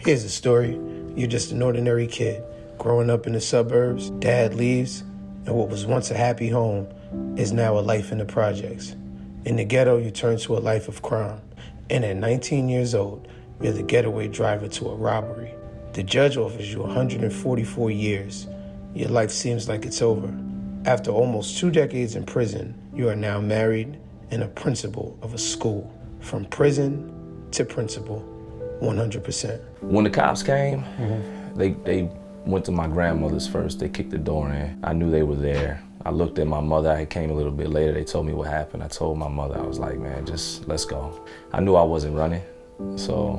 Here's a story. You're just an ordinary kid, growing up in the suburbs. Dad leaves, and what was once a happy home is now a life in the projects. In the ghetto, you turn to a life of crime. And at 19 years old, you're the getaway driver to a robbery. The judge offers you 144 years. Your life seems like it's over. After almost 2 decades in prison, you are now married and a principal of a school. From prison to principal, 100%. When the cops came, they went to my grandmother's first. They kicked the door in. I knew they were there. I looked at my mother. I came a little bit later. They told me what happened. I told my mother, I was like, man, just let's go. I knew I wasn't running. So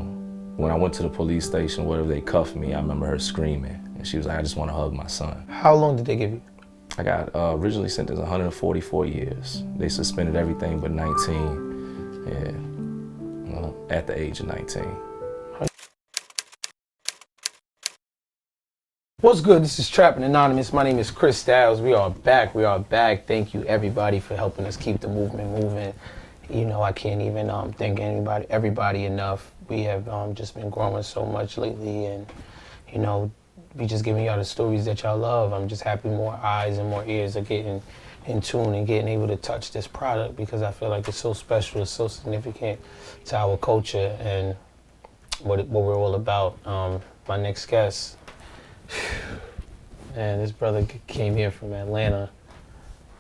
when I went to the police station, wherever they cuffed me, I remember her screaming. And she was like, I just want to hug my son. How long did they give you? I got originally sentenced 144 years. They suspended everything but 19, at the age of 19. What's good? This is Trappin Anonymous. My name is Chris Styles. We are back. Thank you everybody for helping us keep the movement moving. You know, I can't even thank everybody enough. We have just been growing so much lately, and you know, we just giving y'all the stories that y'all love. I'm just happy more eyes and more ears are getting in tune and getting able to touch this product, because I feel like it's so special, it's so significant to our culture and what we're all about. My next guest, and this brother came here from Atlanta,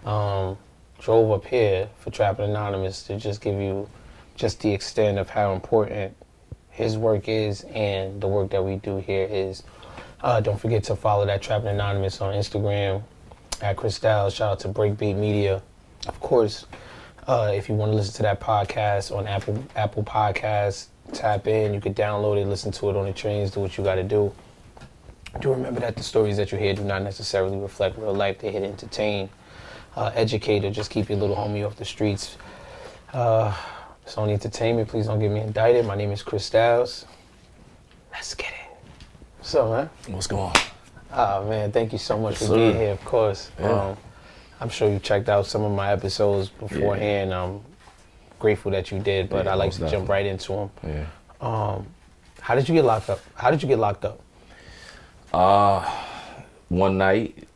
drove up here for Trappin Anonymous to just give you just the extent of how important his work is and the work that we do here is. Don't forget to follow that Trappin Anonymous on Instagram at Chris Styles. Shout out to Breakbeat Media. Of course, if you want to listen to that podcast on Apple Podcasts, tap in. You can download it, listen to it on the trains, do what you got to do. Do remember that the stories that you hear do not necessarily reflect real life. They're here to entertain, educate, or just keep your little homie off the streets. It's only entertainment. Please don't get me indicted. My name is Chris Styles. Let's get it. What's up, man? What's going on? Oh, man, thank you so much for being here, of course. Yeah. I'm sure you checked out some of my episodes beforehand. Yeah. I'm grateful that you did, but I like to jump right into them. Yeah. How did you get locked up? One night,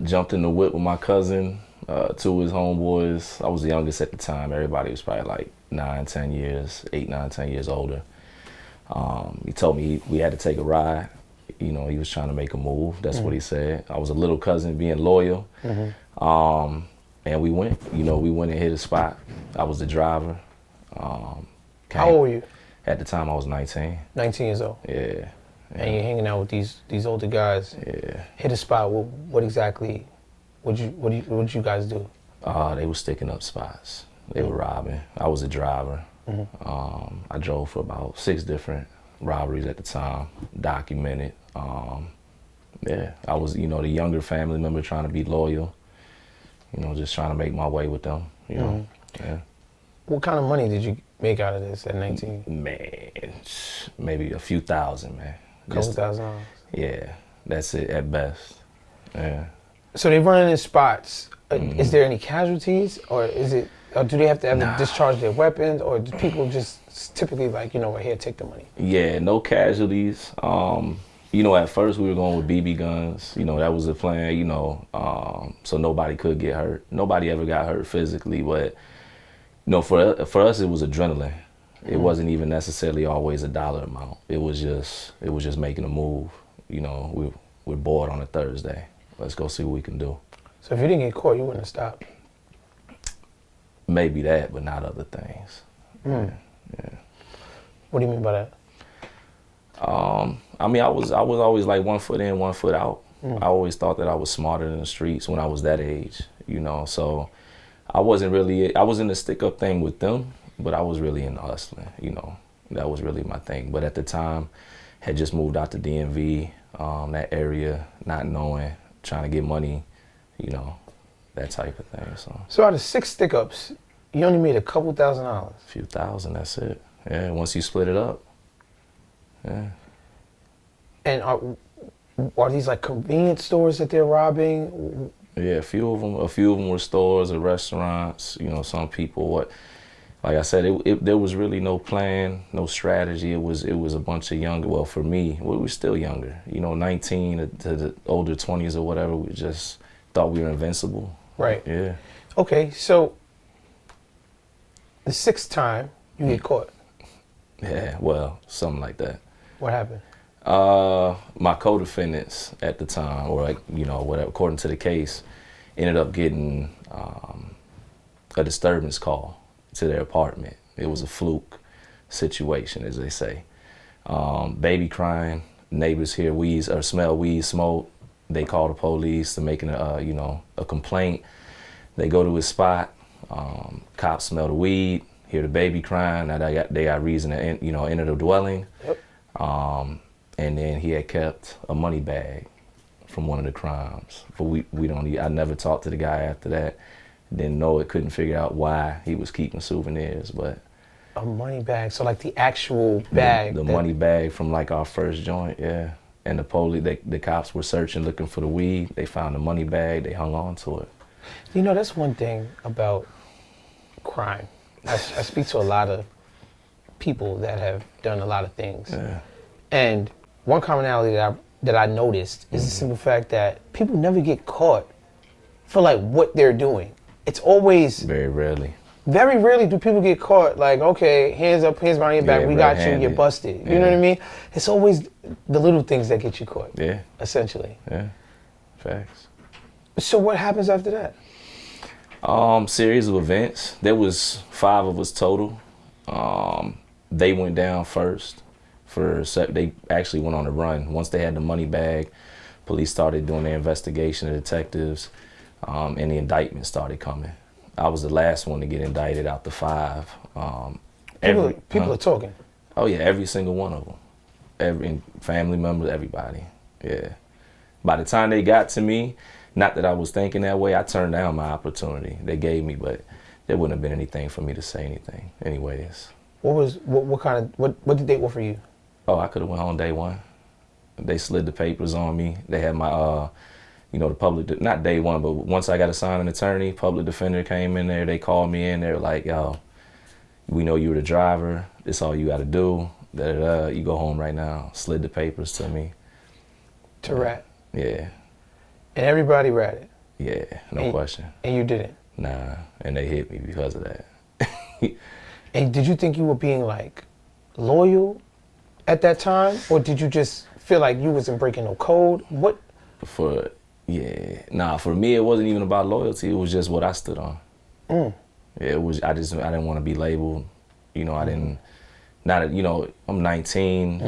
jumped in the whip with my cousin, two of his homeboys. I was the youngest at the time. Everybody was probably like 8, 9, 10 years older. He told me we had to take a ride. You know, he was trying to make a move. That's what he said. I was a little cousin being loyal. And we went and hit a spot. I was the driver. How old were you? At the time I was 19. 19 years old? Yeah. And you're hanging out with these older guys. Yeah. Hit a spot. What exactly, what did you guys do? They were sticking up spots. They were robbing. I was a driver. I drove for about 6 different robberies at the time, documented. I was, the younger family member trying to be loyal, just trying to make my way with them, Yeah. What kind of money did you make out of this at 19? Man, maybe a few thousand, man. Couple $1,000? Yeah, that's it at best, yeah. So they running in spots. Is there any casualties, or do they have to discharge their weapons, or do people just typically like, right here, take the money? Yeah, no casualties. At first we were going with BB guns. That was the plan, so nobody could get hurt. Nobody ever got hurt physically, but, for us it was adrenaline. It wasn't even necessarily always a dollar amount. It was just making a move. We're bored on a Thursday. Let's go see what we can do. So if you didn't get caught, you wouldn't have stopped? Maybe that, but not other things. Yeah. What do you mean by that? I was always like 1 foot in, 1 foot out. I always thought that I was smarter than the streets when I was that age, so I was in the stick up thing with them, but I was really into hustling, that was really my thing. But at the time, had just moved out to DMV, that area, not knowing, trying to get money, that type of thing. So out of 6 stick-ups, you only made a couple $1,000? A few thousand, that's it. Yeah, once you split it up. Yeah. And are these like convenience stores that they're robbing? Yeah, a few of them were stores or restaurants. Some people like I said, there was really no plan, no strategy. It was a bunch of younger. Well, for me, we were still younger. 19 to the older 20s or whatever. We just thought we were invincible. Right. Yeah. Okay, so the sixth time you get caught. Yeah. Well, something like that. What happened? My co-defendants at the time, or whatever, according to the case, ended up getting a disturbance call to their apartment. It was a fluke situation, as they say. Baby crying, neighbors hear weed or smell weed smoke. They call the police to making a complaint. They go to his spot. Cops smell the weed, hear the baby crying. Now they got reason to enter the dwelling. Yep. And then he had kept a money bag from one of the crimes. But I never talked to the guy after that. Didn't know it, couldn't figure out why he was keeping souvenirs, but. A money bag, so like the actual bag. The money bag from like our first joint, yeah. And the police, the cops were searching, looking for the weed. They found the money bag, they hung on to it. That's one thing about crime. I speak to a lot of people that have done a lot of things. Yeah. And one commonality that I noticed is the simple fact that people never get caught for like what they're doing. It's always Very rarely do people get caught like, okay, hands up, hands behind your back, we got you, you're busted. You know what I mean? It's always the little things that get you caught. Yeah. Essentially. Yeah. Facts. So what happens after that? Series of events. There was 5 of us total. They went down first. They actually went on a run. Once they had the money bag, police started doing their investigation, the detectives, and the indictment started coming. I was the last one to get indicted out the 5. People are talking. Oh yeah, every single one of them. Every family members, everybody. Yeah. By the time they got to me, not that I was thinking that way, I turned down my opportunity they gave me, but there wouldn't have been anything for me to say anything. Anyways. What did they offer you? Oh, I could have went home day one. They slid the papers on me. They had my the public, not day one, but once I got assigned an attorney, public defender came in there, they called me in, they were like, yo, we know you were the driver, this all you gotta do, you go home right now. Slid the papers to me. To rat? Yeah. And everybody ratted? Yeah, no question. And you didn't? Nah, and they hit me because of that. And did you think you were being like loyal at that time? Or did you just feel like you wasn't breaking no code? What? For me, it wasn't even about loyalty. It was just what I stood on. Yeah, it was. I didn't want to be labeled. I didn't. I'm 19.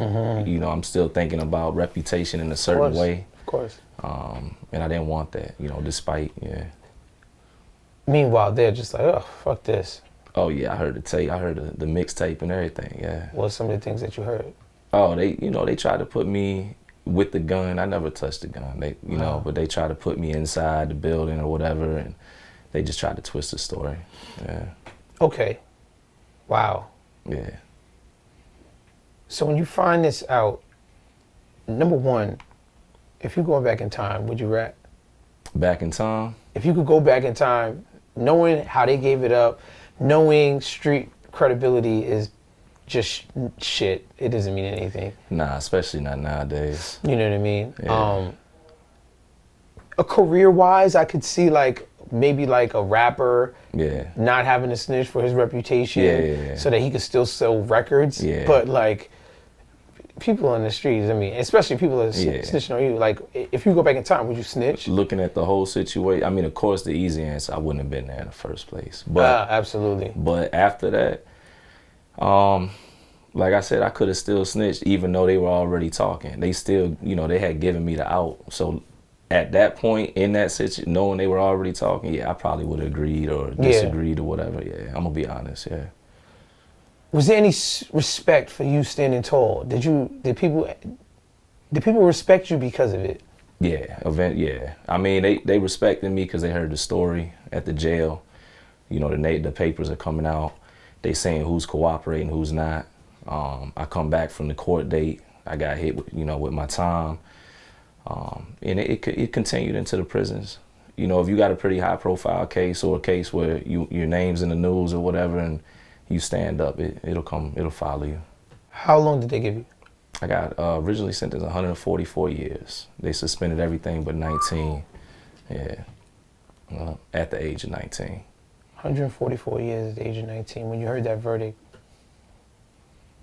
I'm still thinking about reputation in a certain way. Of course. And I didn't want that. Despite. Meanwhile, they're just like, oh, fuck this. Oh yeah, I heard the tape. I heard the mixtape and everything. Yeah. What's some of the things that you heard? Oh, they tried to put me with the gun. I never touched the gun. But they tried to put me inside the building or whatever, and they just tried to twist the story. Yeah. Okay. Wow. Yeah. So when you find this out, number one, if you're going back in time, would you rat? Back in time? If you could go back in time, knowing how they gave it up, knowing street credibility is just shit, it doesn't mean anything. Nah, especially not nowadays. You know what I mean? Yeah. A career-wise, I could see maybe a rapper not having to snitch for his reputation so that he could still sell records. Yeah. But people on the streets, especially people that are snitching on you, if you go back in time, would you snitch? Looking at the whole situation, of course the easy answer, I wouldn't have been there in the first place. But absolutely. But after that, like I said, I could have still snitched even though they were already talking. They still, they had given me the out. So at that point in that situation, knowing they were already talking, I probably would have agreed or disagreed or whatever. Yeah, I'm gonna be honest. Yeah. Was there any respect for you standing tall? Did people respect you because of it? Yeah, they respected me because they heard the story at the jail. The papers are coming out. They saying who's cooperating, who's not. I come back from the court date. I got hit with my time. And it continued into the prisons. If you got a pretty high profile case or a case where your name's in the news or whatever, and you stand up, it'll follow you. How long did they give you? I got originally sentenced 144 years. They suspended everything but 19. Yeah, at the age of 19. 144 years at the age of 19. When you heard that verdict,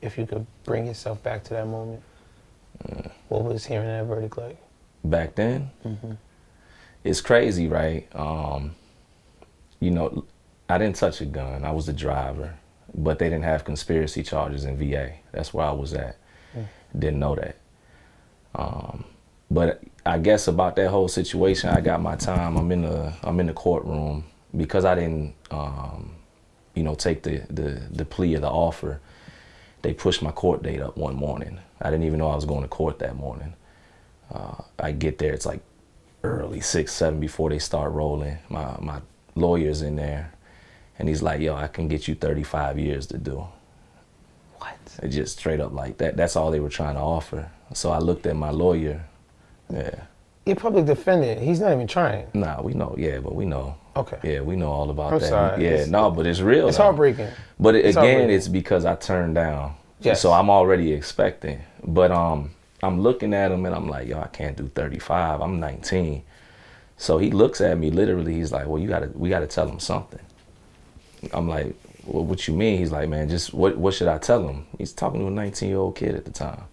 if you could bring yourself back to that moment, what was hearing that verdict like? Back then, it's crazy, right? You know, I didn't touch a gun. I was the driver, but they didn't have conspiracy charges in VA. That's where I was at. Didn't know that. But I guess about that whole situation, I got my time. I'm in the courtroom because I didn't, you know, take the plea or the offer. They pushed my court date up one morning. I didn't even know I was going to court that morning. I get there, it's like early 6, 7 before they start rolling. My lawyer's in there, and he's like, "Yo, I can get you 35 years to do." What? It just straight up like that. That's all they were trying to offer. So I looked at my lawyer. Yeah. You're public defendant. He's not even trying. Nah, we know. Yeah, but we know. Okay. Yeah, we know all about I'm that. sorry. Yeah, no, but it's real. It's though. heartbreaking. But It's again, heartbreaking. it's because I turned down. Yes. So I'm already expecting. But I'm looking at him and I'm like, yo, I can't do 35. I'm 19. So he looks at me literally. He's like, well, we gotta tell him something. I'm like, well, what you mean? He's like, man, just what should I tell him? He's talking to a 19-year-old kid at the time.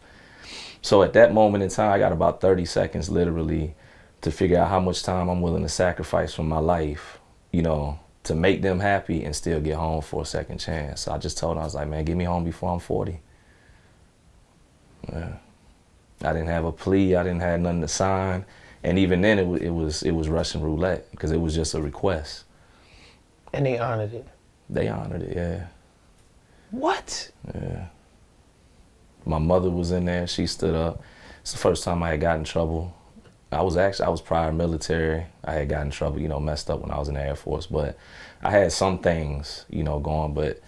So at that moment in time, I got about 30 seconds literally to figure out how much time I'm willing to sacrifice from my life, you know, to make them happy and still get home for a second chance. So I just told him, I was like, man, get me home before I'm 40. Yeah. I didn't have a plea. I didn't have nothing to sign. And even then, it was Russian roulette because it was just a request. And they honored it. They honored it, yeah. What? Yeah. My mother was in there. She stood up. It's the first time I had gotten in trouble. I was prior military. I had gotten in trouble, you know, messed up when I was in the Air Force. But I had some things, you know, going. But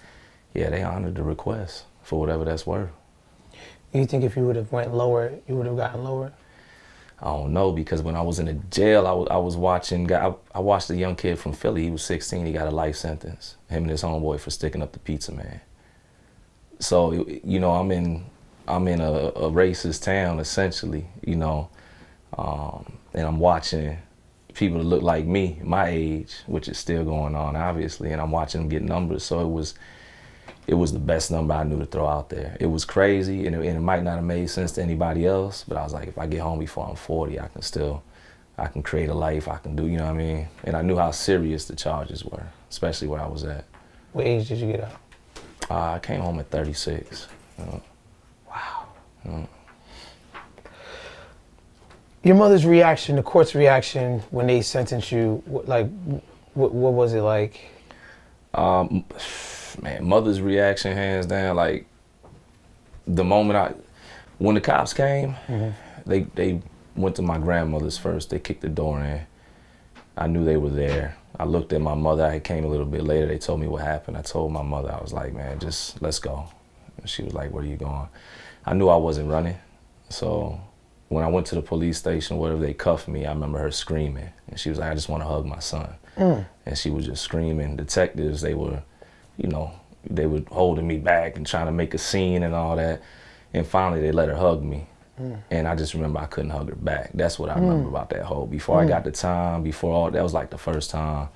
yeah, they honored the request for whatever that's worth. You think if you would have went lower, you would have gotten lower? I don't know, because when I was in the jail, I was watching. I watched a young kid from Philly. He was 16. He got a life sentence. Him and his homeboy for sticking up the pizza man. So you know, I'm in a racist town essentially. You know, and I'm watching people that look like me, my age, which is still going on obviously, and I'm watching them get numbers. So it was the best number I knew to throw out there. It was crazy, and it might not have made sense to anybody else, but I was like, if I get home before I'm 40, I can create a life, I can do, you know what I mean? And I knew how serious the charges were, especially where I was at. What age did you get out? I came home at 36. Wow. Your mother's reaction, the court's reaction when they sentenced you, what was it like? Man, mother's reaction, hands down, like the moment when the cops came, they went to my grandmother's first. They kicked the door in. I knew they were there. I looked at my mother. I came a little bit later. They told me what happened. I told my mother, I was like, man, just let's go. And she was like, where are you going? I knew I wasn't running. So when I went to the police station, whatever, they cuffed me, I remember her screaming. And she was like, I just want to hug my son. And she was just screaming. Detectives, they were, you know, they were holding me back and trying to make a scene and all that. And finally, they let her hug me. And I just remember I couldn't hug her back. That's what I remember about that whole. Before I got the time, that was like the first time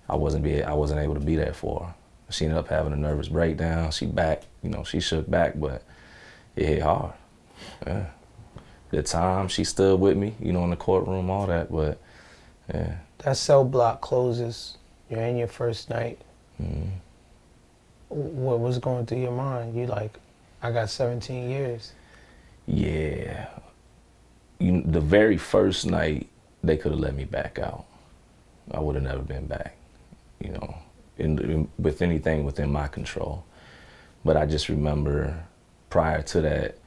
I wasn't able to be there for her. She ended up having a nervous breakdown. She shook back, but it hit hard. Yeah. The time she stood with me, you know, in the courtroom, all that, but yeah. That cell block closes. You're in your first night. What was going through your mind? You like, I got 17 years. Yeah. The very first night, they could have let me back out. I would have never been back, you know, with anything within my control. But I just remember prior to that,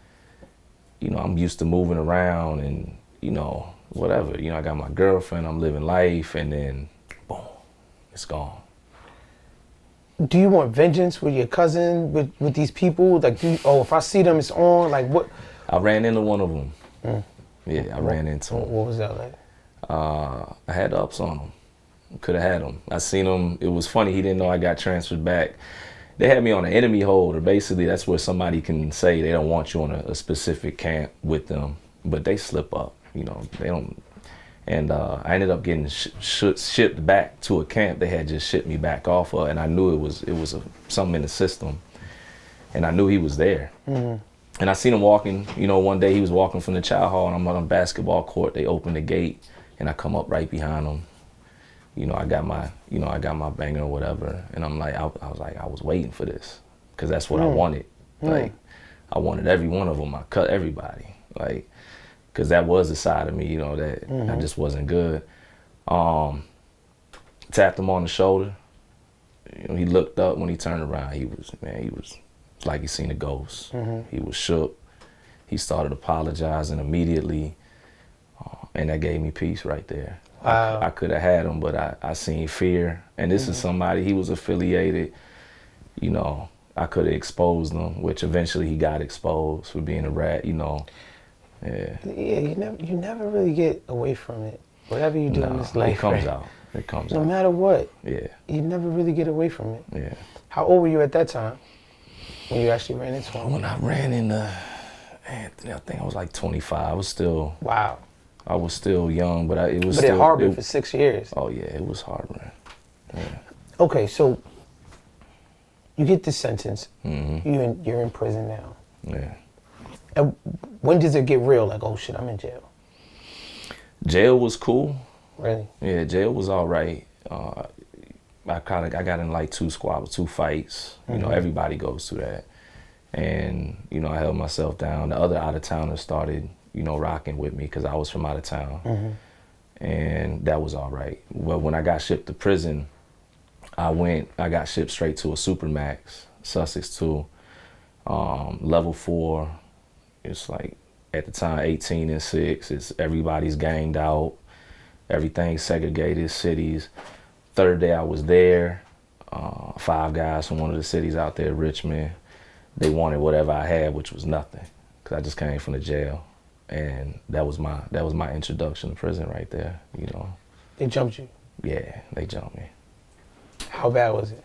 you know, I'm used to moving around and, you know, whatever. You know, I got my girlfriend, I'm living life, and then, boom, it's gone. Do you want vengeance with your cousin, with these people? Like, if I see them, it's on? Like, what? I ran into one of them. Yeah, I ran into him. What was that like? I had the ups on him. Could have had him. I seen him. It was funny. He didn't know I got transferred back. They had me on an enemy holder. Basically, that's where somebody can say they don't want you on a specific camp with them, but they slip up. You know, they don't. And I ended up getting shipped back to a camp they had just shipped me back off of, and I knew it was something in the system, and I knew he was there. Mm-hmm. And I seen him walking. You know, one day he was walking from the child hall, and I'm on a basketball court. They opened the gate, and I come up right behind him. You know, I got my banger or whatever, and I'm like, I was waiting for this, because that's what I wanted. Like, I wanted every one of them. I cut everybody, like, because that was a side of me, you know, that I just wasn't good. Tapped him on the shoulder. You know, he looked up. When he turned around, he was like he seen a ghost. He was shook. He started apologizing immediately, and that gave me peace right there. Wow. I could have had him, but I seen fear. And this is somebody, he was affiliated. You know, I could have exposed him, which eventually he got exposed for being a rat, you know. Yeah. Yeah, you never really get away from it. Whatever you do in this life, it comes out. It comes out. No matter what. Yeah. You never really get away from it. Yeah. How old were you at that time when you actually ran into him? When I ran into Anthony, I think I was like 25. I was still. Wow. I was still young, but it was. But still, it harbored for 6 years. Oh yeah, it was harboring. Yeah. Okay, so you get this sentence. You're in prison now. Yeah. And when does it get real? Like, oh shit, I'm in jail. Jail was cool. Really? Yeah, jail was all right. I got in like 2 squabbles, 2 fights. You know, everybody goes through that. And, you know, I held myself down. The other out-of-towners started, you know, rocking with me because I was from out of town. And that was all right. Well, when I got shipped to prison, I got shipped straight to a supermax, Sussex 2, level 4. It's like, at the time, 18 and 6. It's everybody's ganged out. Everything's segregated cities. Third day I was there, 5 guys from one of the cities out there, Richmond. They wanted whatever I had, which was nothing, because I just came from the jail. And that was my introduction to prison right there, you know. They jumped you? Yeah, they jumped me. How bad was it?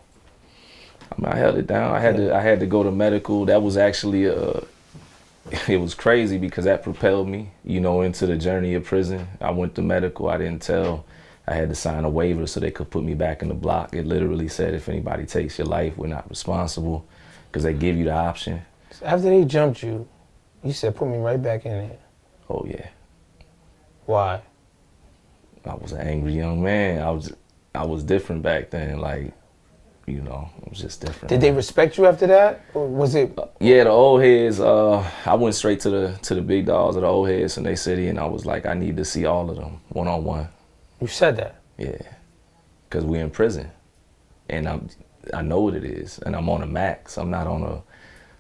I mean, I held it down. I had to go to medical. That was actually it was crazy because that propelled me, you know, into the journey of prison. I went to medical. I didn't tell. I had to sign a waiver so they could put me back in the block. It literally said, if anybody takes your life, we're not responsible, because they give you the option. So after they jumped you, you said, put me right back in there. Oh, yeah. Why? I was an angry young man. I was different back then, like, you know, it was just different. Did they respect you after that, or was it? Yeah, the old heads. I went straight to the big dogs of the old heads in their city, and I was like, I need to see all of them one-on-one. You said that? Yeah, because we're in prison, and I know what it is, and I'm on a max. I'm not on a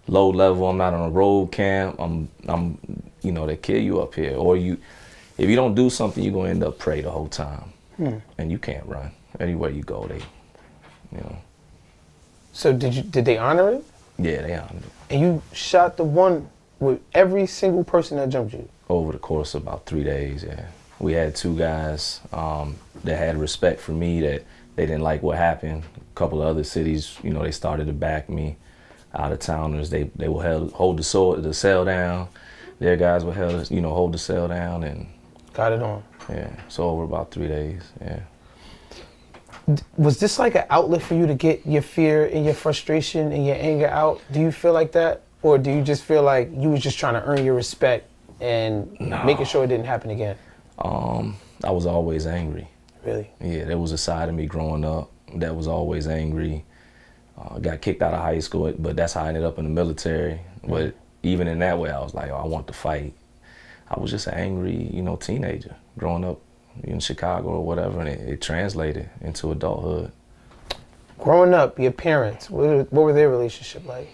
low level. I'm not on a road camp. I'm you know, they kill you up here, or if you don't do something, you're gonna end up prey the whole time, and you can't run. Anywhere you go, they, you know. So did they honor it? Yeah, they honored it. And you shot the one with every single person that jumped you? Over the course of about 3 days, yeah. We had 2 guys that had respect for me, that they didn't like what happened. A couple of other cities, you know, they started to back me. Out-of-towners, they will hold the cell down. Their guys will hold the cell down, and got it on. Yeah, so over about 3 days, yeah. Was this like an outlet for you to get your fear and your frustration and your anger out? Do you feel like that? Or do you just feel like you was just trying to earn your respect and making sure it didn't happen again? I was always angry. Really? Yeah, there was a side of me growing up that was always angry. Got kicked out of high school, but that's how I ended up in the military. But even in that way, I was like, oh, I want to fight. I was just an angry, you know, teenager growing up in Chicago or whatever, and it translated into adulthood. Growing up, your parents, what were their relationship like?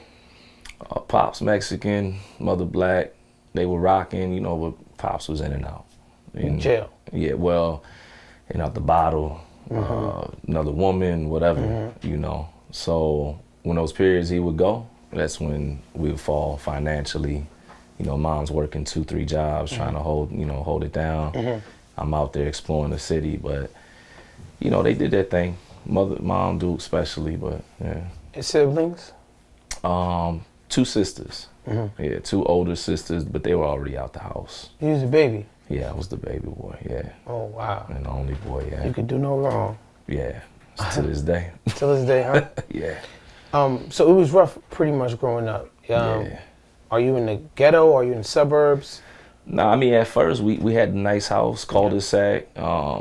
Pops Mexican, mother black. They were rocking, you know, but Pops was in and out. In jail? Yeah, well, the bottle, another woman, whatever, you know. So when those periods he would go, that's when we would fall financially. You know, mom's working 2-3 jobs trying to hold it down. I'm out there exploring the city, but, you know, they did their thing. Mom, Duke especially, but, yeah. Siblings? Two sisters. Yeah, two older sisters, but they were already out the house. You was a baby? Yeah, I was the baby boy, yeah. Oh, wow. And the only boy, yeah. You could do no wrong. Yeah, to this day. To this day, huh? Yeah. So it was rough pretty much growing up. Yeah. Are you in the ghetto? Are you in the suburbs? No, I mean, at first we had a nice house, cul-de-sac.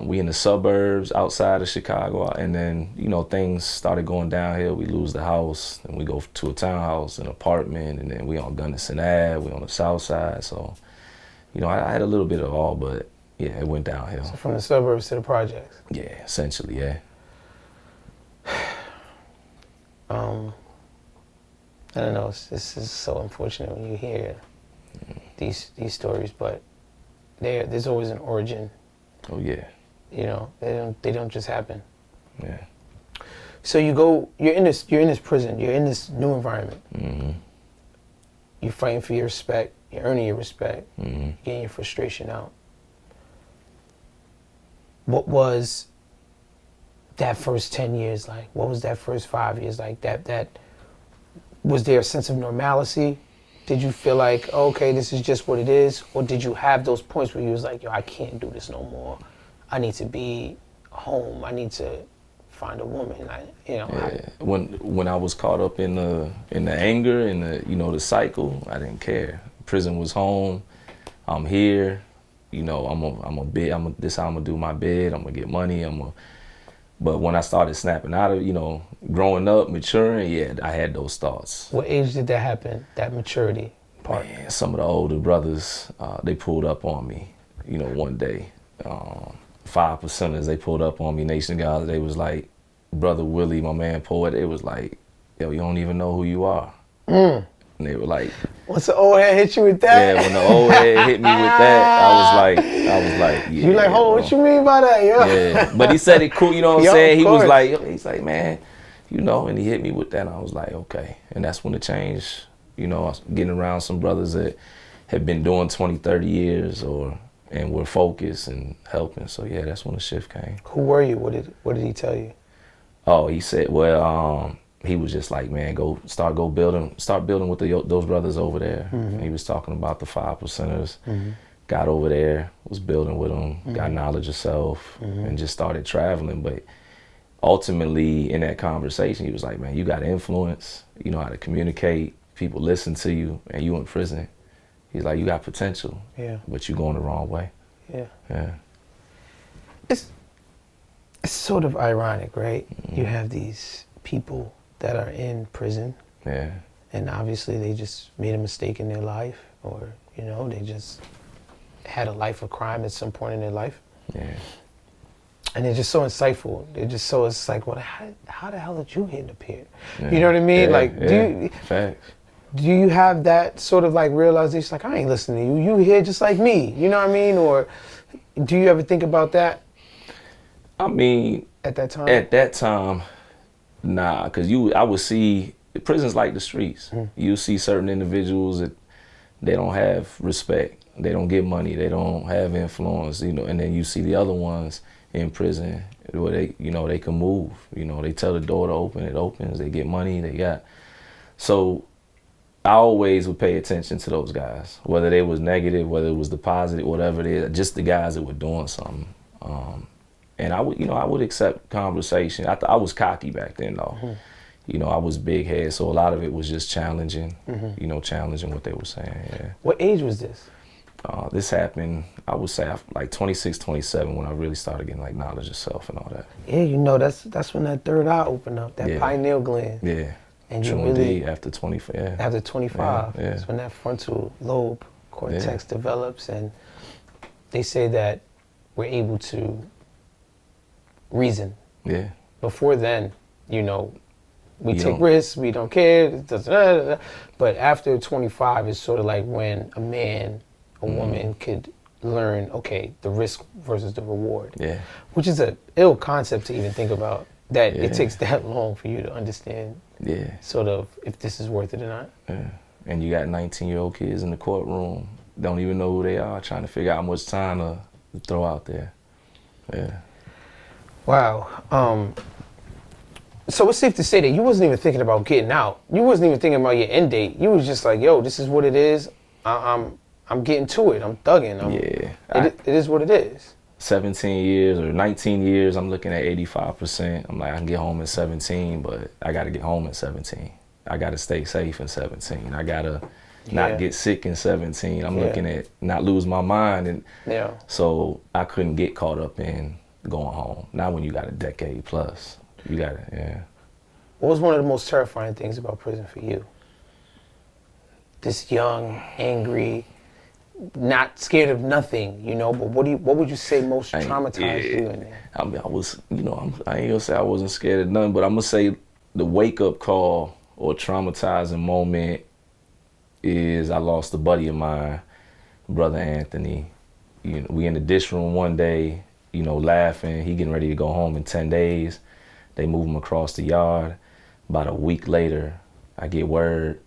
We in the suburbs outside of Chicago, and then, you know, things started going downhill. We lose the house, and we go to a townhouse, an apartment, and then we on Gunnison Ave, we on the south side. So, you know, I had a little bit of all, but yeah, it went downhill. So from the suburbs to the projects? Yeah, essentially, yeah. I don't know, this is so unfortunate when you hear these stories, but there's always an origin. Oh yeah. You know, they don't just happen. Yeah. So you're in this prison, you're in this new environment. Mm-hmm. You're fighting for your respect, you're earning your respect, Mm-hmm. getting your frustration out. What was that first 10 years like? What was that first 5 years like? Was there a sense of normalcy? Did you feel like, okay, this is just what it is? Or did you have those points where you was like, yo, I can't do this no more. I need to be home. I need to find a woman. When I was caught up in the anger and the cycle, I didn't care. Prison was home. I'm here. You know, this how I'm gonna do my bid. I'm gonna get money. But when I started snapping out of, growing up, maturing, yeah, I had those thoughts. What age did that happen, that maturity part? Man, some of the older brothers, they pulled up on me, one day. 5%ers, they pulled up on me, Nation Guys. They was like, Brother Willie, my man Poet, they was like, yo, you don't even know who you are. And they were like... Once the old head hit you with that? Yeah, when the old head hit me with that, I was like, yeah. You like, hold on, what you mean by that, yo? Yeah, but he said it cool, you know what I'm saying? He was like, man, and he hit me with that, and I was like, okay. And that's when the change, I was getting around some brothers that had been doing 20, 30 years and were focused and helping. So yeah, that's when the shift came. Who were you? What did he tell you? Oh, he said, he was just like, man, start building with those brothers over there. Mm-hmm. He was talking about the 5%ers. Mm-hmm. Got over there, was building with them, mm-hmm. got knowledge of self, mm-hmm. and just started traveling. But ultimately, in that conversation, he was like, man, you got influence. You know how to communicate. People listen to you, and you in prison. He's like, you got potential, but you going the wrong way. Yeah. It's sort of ironic, right? Mm-hmm. You have these people that are in prison. Yeah. And obviously they just made a mistake in their life, or, they just had a life of crime at some point in their life. Yeah. And they're just so insightful. It's like, well, how the hell did you end up here? Yeah. You know what I mean? Facts. Do you have that sort of like realization, like, I ain't listening to you. You here just like me. You know what I mean? Or do you ever think about that? I mean, at that time, nah, because I would see prisons like the streets. Mm. You see certain individuals that they don't have respect, they don't get money, they don't have influence, and then you see the other ones in prison where they can move. They tell the door to open, it opens, they get money, so I always would pay attention to those guys, whether they was negative, whether it was the positive, whatever it is, just the guys that were doing something. And I would accept conversation. I was cocky back then, though. Mm-hmm. I was big head, so a lot of it was just challenging, mm-hmm. Challenging what they were saying, yeah. What age was this? This happened, I would say, like 26, 27, when I really started getting, like, knowledge of self and all that. Yeah, that's when that third eye opened up, that pineal gland. Yeah. And you really, after 25, yeah. After 25, that's when that frontal lobe cortex develops, and they say that we're able to reason. Yeah. Before then, we take risks, we don't care. But after 25, it's sort of like when a man, a mm-hmm. woman could learn, okay, the risk versus the reward. Yeah. Which is an ill concept to even think about, that it takes that long for you to understand sort of if this is worth it or not. Yeah. And you got 19-year-old kids in the courtroom, don't even know who they are, trying to figure out how much time to throw out there. Yeah. Wow. So it's safe to say that you wasn't even thinking about getting out. You wasn't even thinking about your end date. You was just like, yo, this is what it is. I'm getting to it. I'm thugging. It is what it is. 17 years or 19 years, I'm looking at 85%. I'm like, I can get home at 17, but I got to get home at 17. I got to stay safe in 17. I got to not get sick in 17. I'm looking at not lose my mind. And so I couldn't get caught up in going home. Not when you got a decade plus. You got it, What was one of the most terrifying things about prison for you? This young, angry, not scared of nothing, you know, but what would you say most traumatized you in there? I mean, I was, you know, I ain't gonna say I wasn't scared of nothing, but I'm gonna say the wake-up call or traumatizing moment is I lost a buddy of mine, Brother Anthony. You know, we in the dish room one day, you know, laughing. He getting ready to go home in 10 days. They move him across the yard. About a week later, I get word.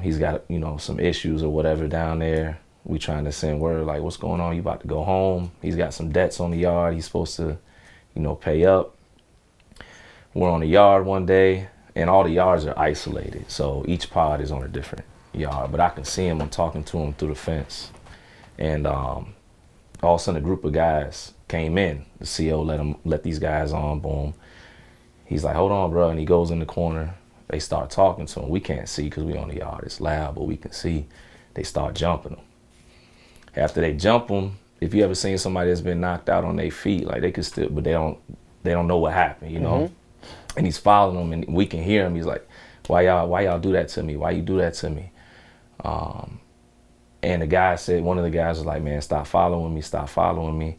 He's got, you know, some issues or whatever down there. We trying to send word like, what's going on? You about to go home? He's got some debts on the yard. He's supposed to, you know, pay up. We're on the yard one day, and all the yards are isolated. So each pod is on a different yard, but I can see him. I'm talking to him through the fence. And all of a sudden, a group of guys came in. The CO let these guys on, boom. He's like, hold on, bro. And he goes in the corner. They start talking to him. We can't see because we on the yard. It's loud, but we can see. They start jumping him. After they jump him, if you ever seen somebody that's been knocked out on their feet, like they could still, but they don't know what happened, you know? And he's following them, and we can hear him. He's like, why y'all do that to me? Why you do that to me? And the guy said, one of the guys was like, man, stop following me.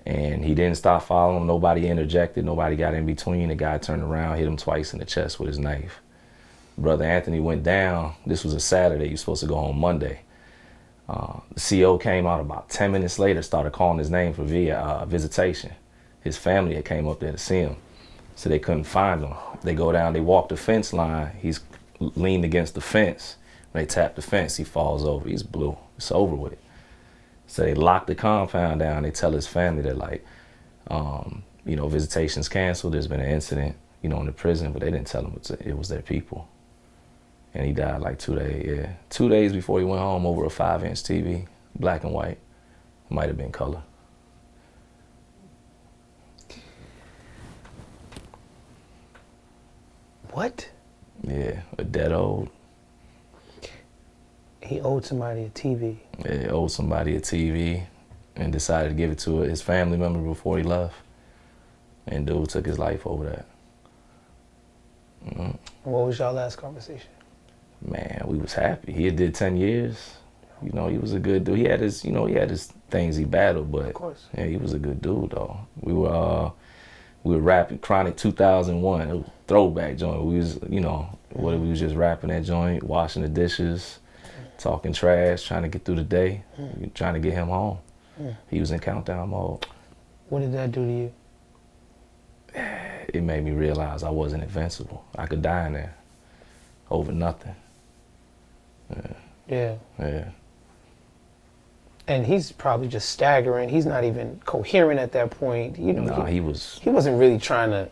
And he didn't stop following him. Nobody interjected. Nobody got in between. The guy turned around, hit him twice in the chest with his knife. Brother Anthony went down. This was a Saturday. He was supposed to go home Monday. The CO came out about 10 minutes later, started calling his name for visitation. His family had came up there to see him. So they couldn't find him. They go down, they walk the fence line. He's leaned against the fence. When they tap the fence, he falls over. He's blue. It's over with. So they lock the compound down. They tell his family that, like, you know, visitation's canceled. There's been an incident, you know, in the prison, but they didn't tell him it was their people. And he died like 2 days, 2 days before he went home over a 5-inch TV, black and white. Might have been color. What? Yeah, a dead old. He owed somebody a TV. Yeah, he owed somebody a TV and decided to give it to his family member before he left. And dude took his life over that. What was y'all last conversation? Man, we was happy. He had did 10 years. You know, he was a good dude. He had his things he battled, but of course. Yeah, he was a good dude though. We were rapping Chronic 2001. It was a throwback joint. We was, you know, we was just rapping that joint, washing the dishes, talking trash, trying to get through the day, trying to get him home. He was in countdown mode. What did that do to you? It made me realize I wasn't invincible. I could die in there over nothing. Yeah. Yeah. And he's probably just staggering. He's not even coherent at that point. You know, nah, he wasn't really trying to.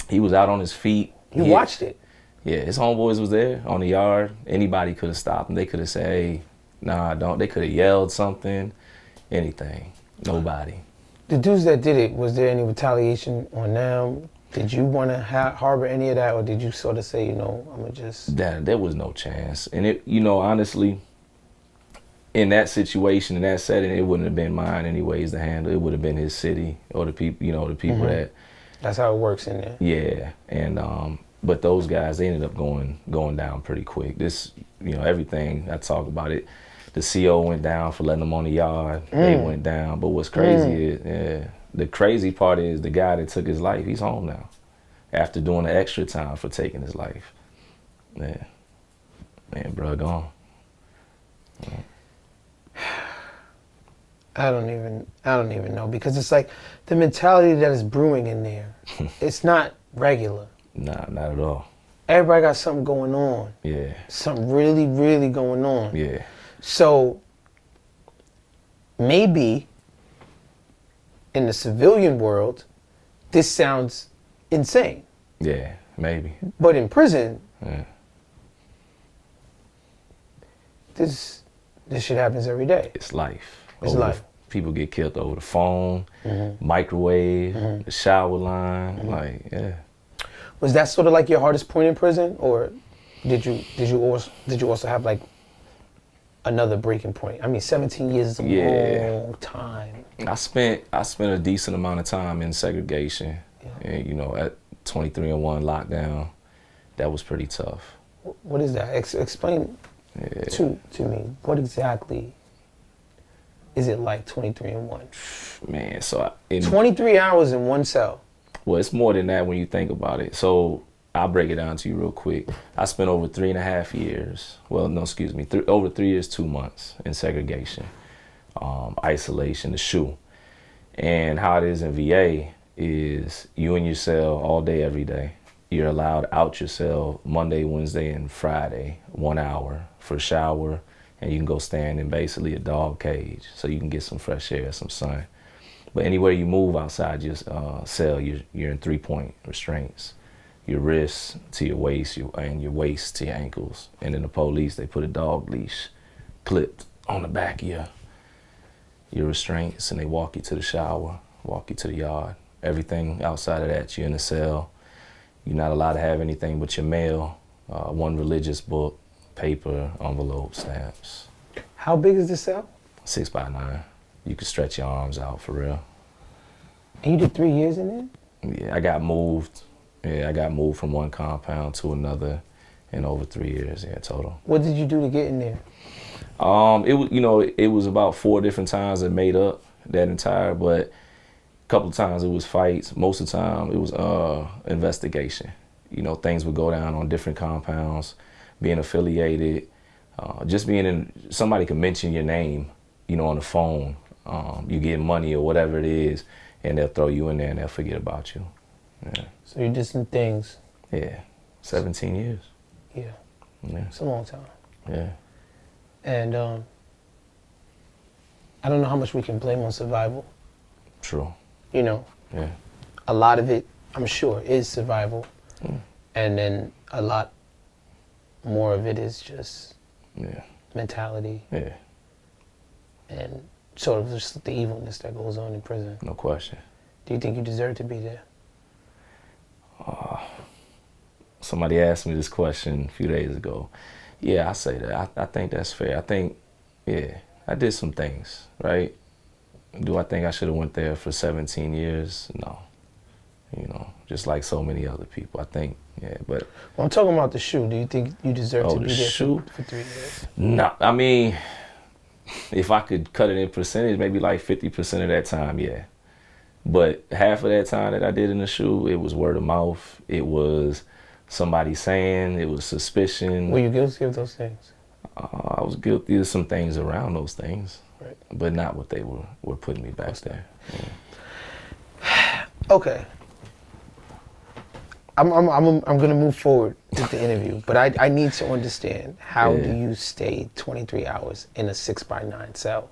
He was out on his feet. You watched it. Yeah, his homeboys was there on the yard. Anybody could have stopped him. They could have said, hey, nah, don't. They could have yelled something, anything. Nobody. The dudes that did it, was there any retaliation on them? Did you want to harbor any of that, or did you sort of say, you know, I'm going to just... There was no chance. And, it, you know, honestly, in that situation, in that setting, it wouldn't have been mine anyways to handle. It would have been his city or the people, you know, the people that... That's how it works in there. Yeah. And, but those guys, they ended up going down pretty quick. This, you know, everything, I talk about it. The CO went down for letting them on the yard. They went down. But what's crazy is, the crazy part is the guy that took his life, he's home now. After doing the extra time for taking his life. Yeah. Man, bro, gone. Yeah. I don't even know, because it's like the mentality that is brewing in there. It's not regular. Nah, not at all. Everybody got something going on. Yeah. Something really, really going on. Yeah. So maybe in the civilian world, this sounds insane. Yeah, maybe. But in prison, Yeah. this shit happens every day. It's life. It's life. People get killed over the phone, microwave, the shower line. Like, yeah. Was that sort of like your hardest point in prison, or did you also have like another breaking point? I mean, 17 years is a long time. I spent a decent amount of time in segregation, and you know, at 23-1 lockdown, that was pretty tough. What is that? Explain to me. What exactly is it like? 23-1. Man, so 23 hours in one cell. Well, it's more than that when you think about it. So I'll break it down to you real quick. I spent over 3.5 years. Well, no, excuse me. Over 3 years, 2 months in segregation, isolation, the SHU. And how it is in VA is you in your cell all day, every day. You're allowed out your cell Monday, Wednesday, and Friday, 1 hour for a shower, and you can go stand in basically a dog cage so you can get some fresh air, some sun. But anywhere you move outside your cell, you're in 3-point restraints. Your wrists to your waist, and your waist to your ankles. And then the police, they put a dog leash clipped on the back of your restraints, and they walk you to the shower, walk you to the yard. Everything outside of that, you're in a cell. You're not allowed to have anything but your mail, one religious book, paper, envelope, stamps. How big is the cell? 6 by 9. You can stretch your arms out for real. And you did 3 years in there? Yeah, I got moved. Yeah, I got moved from one compound to another in over 3 years, total. What did you do to get in there? It was about 4 different times that made up that entire, but a couple of times it was fights. Most of the time it was investigation. You know, things would go down on different compounds, being affiliated, just being in, somebody could mention your name, you know, on the phone. You get money or whatever it is, and they'll throw you in there and they'll forget about you. Yeah. So you did some things. Yeah, 17 years. Yeah. Yeah. It's a long time. Yeah. And I don't know how much we can blame on survival. True. You know? Yeah. A lot of it, I'm sure, is survival. And then a lot more of it is just mentality. Yeah. And sort of just the evilness that goes on in prison. No question. Do you think you deserve to be there? Somebody asked me this question a few days ago. Yeah, I say that. I think that's fair. I think, I did some things, right? Do I think I should have went there for 17 years? No. You know, just like so many other people. I think, but... Well, I'm talking about the SHU. Do you think you deserve to be there for 3 years? No, I mean, if I could cut it in percentage, maybe like 50% of that time, yeah. But half of that time that I did in the SHU, it was word of mouth. It was somebody saying, it was suspicion. Were you guilty of those things? I was guilty of some things around those things, right, but not what they were putting me back there. Yeah. Okay. I'm gonna move forward with the interview, but I need to understand, how do you stay 23 hours in a 6 by 9 cell?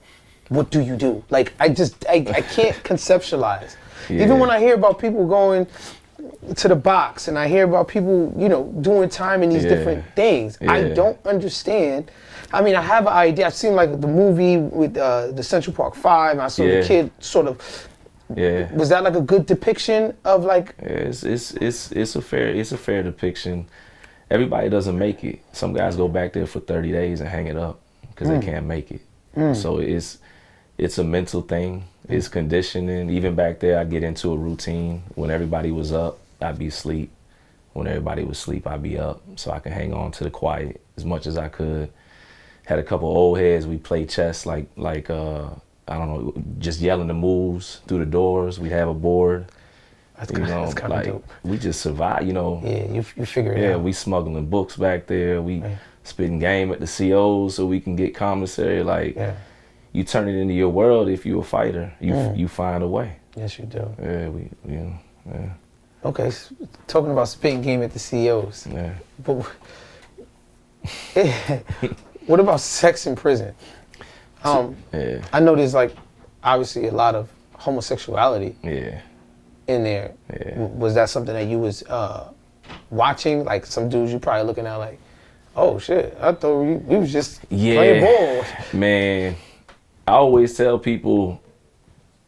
What do you do? Like, I can't conceptualize. Even when I hear about people going to the box and I hear about people, you know, doing time in these different things, I don't understand. I mean, I have an idea. I've seen like the movie with the Central Park 5, and I saw the kid sort of. Yeah. Was that like a good depiction of like? It's a fair depiction. Everybody doesn't make it. Some guys go back there for 30 days and hang it up because they can't make it. So it's a mental thing. It's conditioning. Even back there, I'd get into a routine. When everybody was up, I'd be asleep. When everybody was asleep, I'd be up so I could hang on to the quiet as much as I could. Had a couple old heads. We played chess like I don't know, just yelling the moves through the doors. We'd have a board. That's kind of dope. We just survive, you know. Yeah, you figure it out. Yeah, we smuggling books back there. We spitting game at the COs so we can get commissary. Like, you turn it into your world if you're a fighter. You find a way. Yes, you do. Yeah, Okay, so talking about spitting game at the COs. Yeah. But what about sex in prison? I know there's like obviously a lot of homosexuality in there. Was that something that you was watching? Like some dudes you probably looking at like, oh shit, I thought we was just playing ball. Man, I always tell people,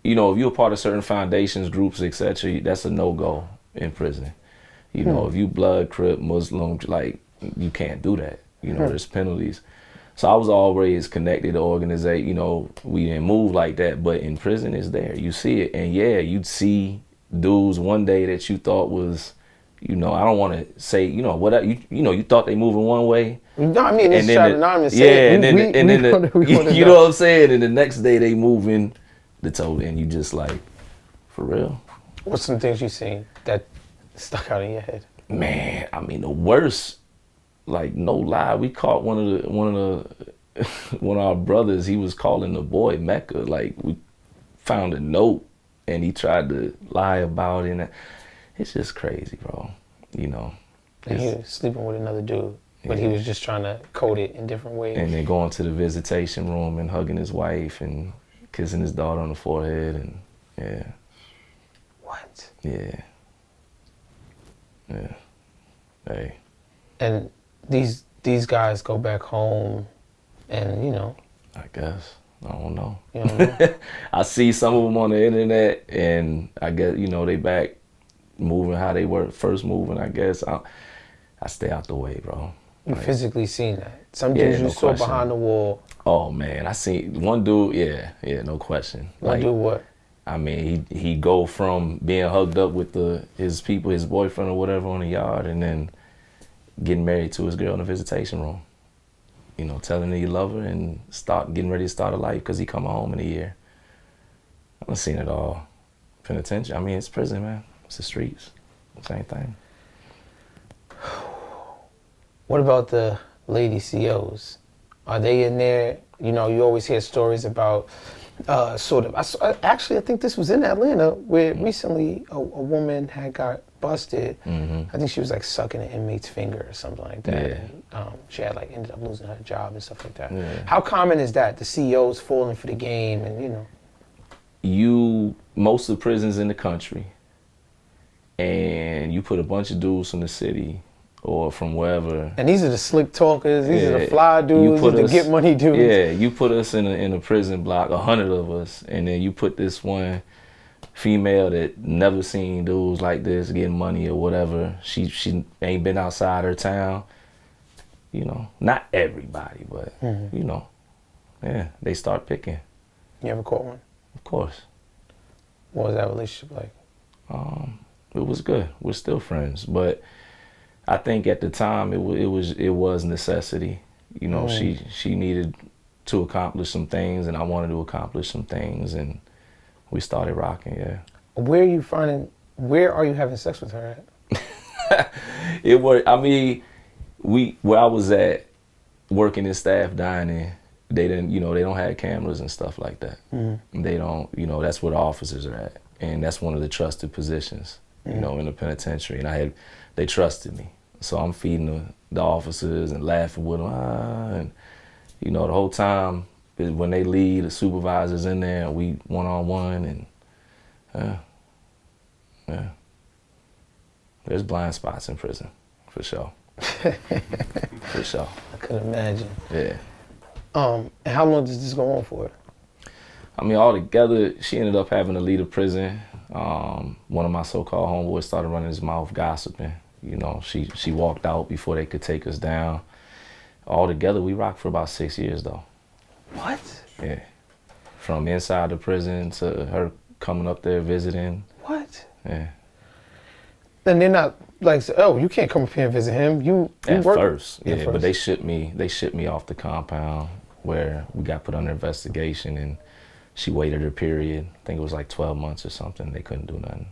you know, if you're a part of certain foundations, groups, etc., that's a no-go in prison. You know, if you blood, Crip, Muslim, like, you can't do that. You know, there's penalties. So I was always connected to organization. You know, we didn't move like that, but in prison it's there. You see it. And yeah, you'd see dudes one day that you thought was, you know, I don't want to say, you know, what you know, you thought they moving one way. No, I mean, it's Trappin Anonymous. Yeah, and then you know what I'm saying? And the next day they moving the total, and you just like, for real? What's some things you seen that stuck out in your head? Man, I mean, the worst, like, no lie, we caught one of our brothers. He was calling the boy Mecca. Like, we found a note and he tried to lie about it. And it's just crazy, bro. You know. And he was sleeping with another dude, but he was just trying to code it in different ways. And then going to the visitation room and hugging his wife and kissing his daughter on the forehead, and yeah. What? Yeah. Yeah. Hey. And these guys go back home, and you know. I guess. I don't know. You don't know? I see some of them on the internet, and I guess, you know, they back moving how they were first moving. I guess I stay out the way, bro. You physically seen that? Some dudes you saw behind the wall. Oh man, I seen one dude. Yeah, no question. One dude what? I mean, he go from being hugged up with his people, his boyfriend or whatever on the yard, and then getting married to his girl in the visitation room. You know, telling her you love her and getting ready to start a life because he come home in a year. I've seen it all. Penitentiary. I mean, it's prison, man. It's the streets. Same thing. What about the lady COs? Are they in there? You know, you always hear stories about sort of. I think this was in Atlanta where recently a woman had got busted. I think she was like sucking an inmate's finger or something like that. Yeah. And, she had like ended up losing her job and stuff like that. Yeah. How common is that? The CEOs falling for the game, and you know. Most of the prisons in the country, and you put a bunch of dudes from the city or from wherever. And these are the slick talkers. These are the fly dudes. These are the get money dudes. Yeah, you put us in a prison block, 100 of us, and then you put this one female that never seen dudes like this getting money or whatever. She ain't been outside her town. You know, not everybody, but you know, yeah, they start picking. You ever caught one? Of course. What was that relationship like? It was good. We're still friends, but I think at the time it was necessity. You know, she needed to accomplish some things, and I wanted to accomplish some things, and we started rocking. Yeah. Where are you having sex with her at? Where I was at, working in staff dining, they don't have cameras and stuff like that. They don't, you know, that's where the officers are at, and that's one of the trusted positions, you know, in the penitentiary. And they trusted me, so I'm feeding the officers and laughing with them, and you know, the whole time when they leave, the supervisor's in there, and we one-on-one, and yeah, there's blind spots in prison, for sure. For sure. I couldn't imagine. Yeah. And how long does this go on for? I mean, altogether, she ended up having to leave the prison. One of my so-called homeboys started running his mouth gossiping. You know, she walked out before they could take us down. Altogether, we rocked for about 6 years, though. What? Yeah. From inside the prison to her coming up there visiting. What? Yeah. And they're not like, oh, you can't come up here and visit him. You at work first, yeah. But they shipped me off the compound where we got put under investigation, and she waited her period. I think it was like 12 months or something. They couldn't do nothing.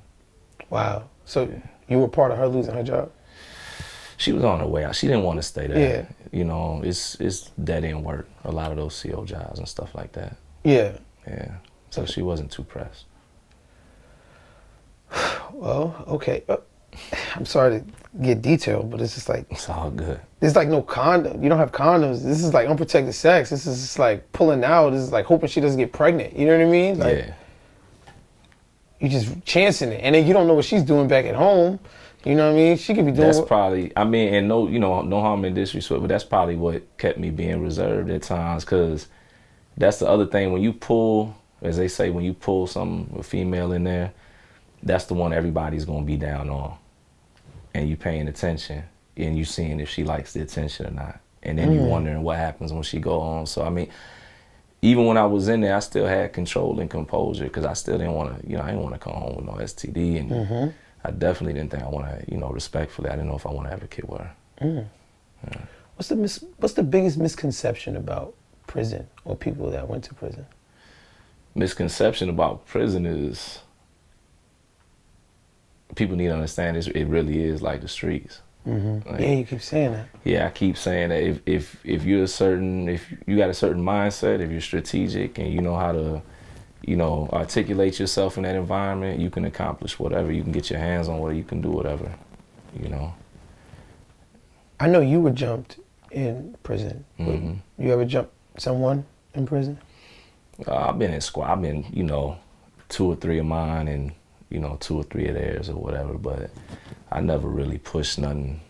Wow. So you were part of her losing her job? She was on her way out. She didn't want to stay there. Yeah. You know, it's dead end work. A lot of those CO jobs and stuff like that. Yeah. Yeah. So she wasn't too pressed. Well, okay. I'm sorry to get detailed, but it's just like... It's all good. There's like no condom. You don't have condoms. This is like unprotected sex. This is just like pulling out. This is like hoping she doesn't get pregnant. You know what I mean? Like, yeah. You just chancing it. And then you don't know what she's doing back at home. You know what I mean? She could be doing. That's probably. I mean, and no, no harm in disrespect, but that's probably what kept me being reserved at times. Cause that's the other thing. When you pull, as they say, when you pull a female in there, that's the one everybody's gonna be down on, and you paying attention, and you seeing if she likes the attention or not, and then you wondering what happens when she go on. So I mean, even when I was in there, I still had control and composure because I still didn't want to, I didn't want to come home with no STD, and I definitely didn't think I want to, respectfully, I didn't know if I want to have a kid with her. Yeah. What's the biggest misconception about prison or people that went to prison? Misconception about prison is people need to understand it really is like the streets. Like, yeah, you keep saying that. Yeah, I keep saying that if you got a certain mindset, if you're strategic and you know how to, articulate yourself in that environment, you can accomplish whatever. You can get your hands on whatever, you can do whatever, I know you were jumped in prison. You ever jumped someone in prison? I've been in squad. I've been, 2 or 3 of mine and, 2 or 3 of theirs or whatever, but I never really pushed nothing.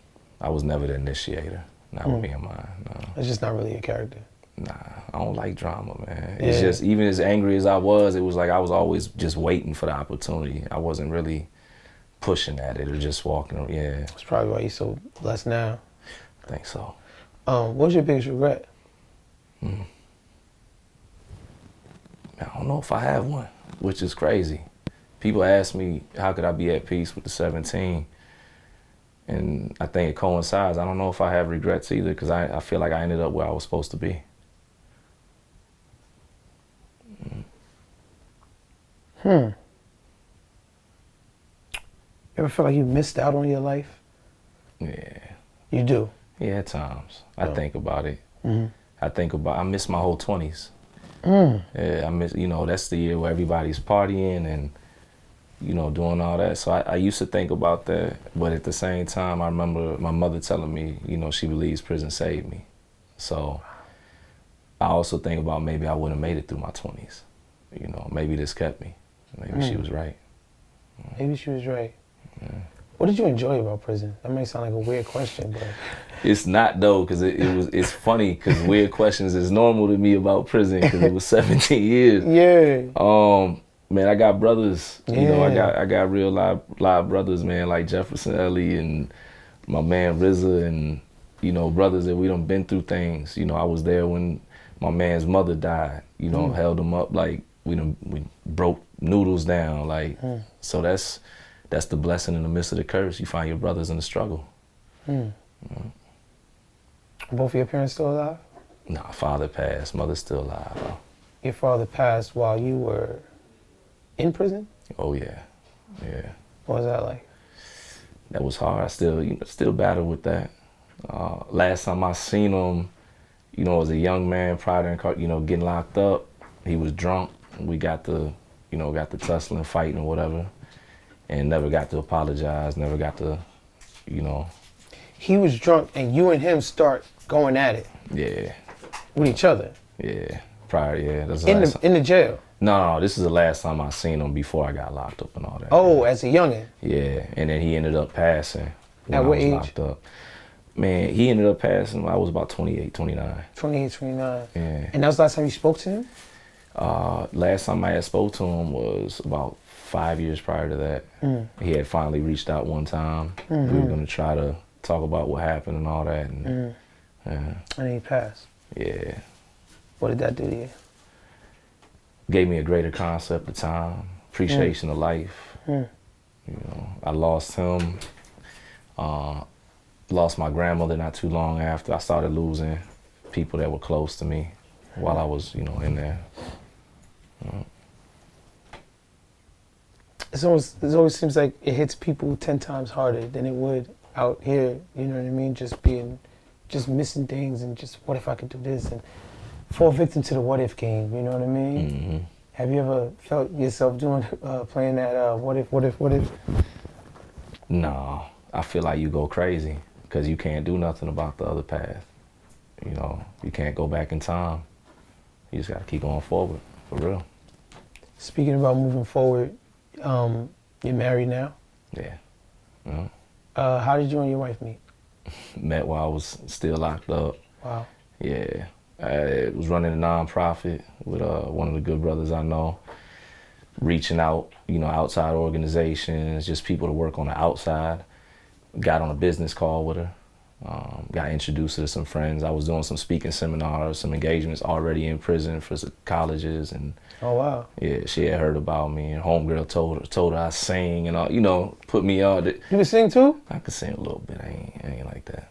I was never the initiator. Not with me and mine, no. It's just not really a character. Nah, I don't like drama, man. It's just, even as angry as I was, it was like I was always just waiting for the opportunity. I wasn't really pushing at it or just walking, That's probably why you're so blessed now. I think so. What was your biggest regret? I don't know if I have one, which is crazy. People ask me, how could I be at peace with the 17? And I think it coincides. I don't know if I have regrets either because I feel like I ended up where I was supposed to be. You ever feel like you missed out on your life? Yeah. You do? Yeah, at times. I think about it. I miss my whole 20s. Yeah, I miss, that's the year where everybody's partying and, doing all that. So I used to think about that. But at the same time, I remember my mother telling me, she believes prison saved me. So I also think about maybe I wouldn't have made it through my 20s. Maybe this kept me. Maybe she was right. Maybe she was right. What did you enjoy about prison? That may sound like a weird question, but... It's not, though, because it's funny, because weird questions is normal to me about prison, because it was 17 years. Yeah. Man, I got brothers. Yeah. I got real live brothers, man, like Jefferson Ellie and my man RZA and, brothers that we done been through things. I was there when my man's mother died, held him up, like, we broke noodles down, like, so that's the blessing in the midst of the curse. You find your brothers in the struggle. Both of your parents still alive? Nah, father passed, mother's still alive, though. Your father passed while you were in prison? Oh, yeah. Yeah. What was that like? That was hard. I still battle with that. Last time I seen him, as a young man prior to, getting locked up, he was drunk. We got to tussling, fighting or whatever, and never got to apologize, never got to, He was drunk and you and him start going at it. Yeah. With each other? Yeah. Prior, yeah. That's in the jail? No, this is the last time I seen him before I got locked up and all that. Oh, as a youngin'? Yeah, and then he ended up passing when at what I was age? locked up. Man, he ended up passing when I was about 28, 29. 28, 29. Yeah. And that was the last time you spoke to him? Last time I had spoke to him was about 5 years prior to that. He had finally reached out one time. We were going to try to talk about what happened and all that. And, And then he passed? Yeah. What did that do to you? Gave me a greater concept of time, appreciation of life. I lost him. Lost my grandmother not too long after. I started losing people that were close to me while I was, in there. It always seems like it hits people 10 times harder than it would out here, you know what I mean? Just missing things and just, what if I could do this? And fall victim to the what if game, you know what I mean? Have you ever felt yourself playing that what if? No, I feel like you go crazy because you can't do nothing about the other path. You can't go back in time. You just got to keep going forward, for real. Speaking about moving forward, you're married now? Yeah. How did you and your wife meet? Met while I was still locked up. Wow. Yeah. I was running a nonprofit with one of the good brothers I know, reaching out, outside organizations, just people to work on the outside. Got on a business call with her. Got introduced to some friends. I was doing some speaking seminars, some engagements already in prison for some colleges, and oh wow, yeah, she had heard about me. And homegirl told her I sing and all, put me on. You can sing too? I could sing a little bit. I ain't like that,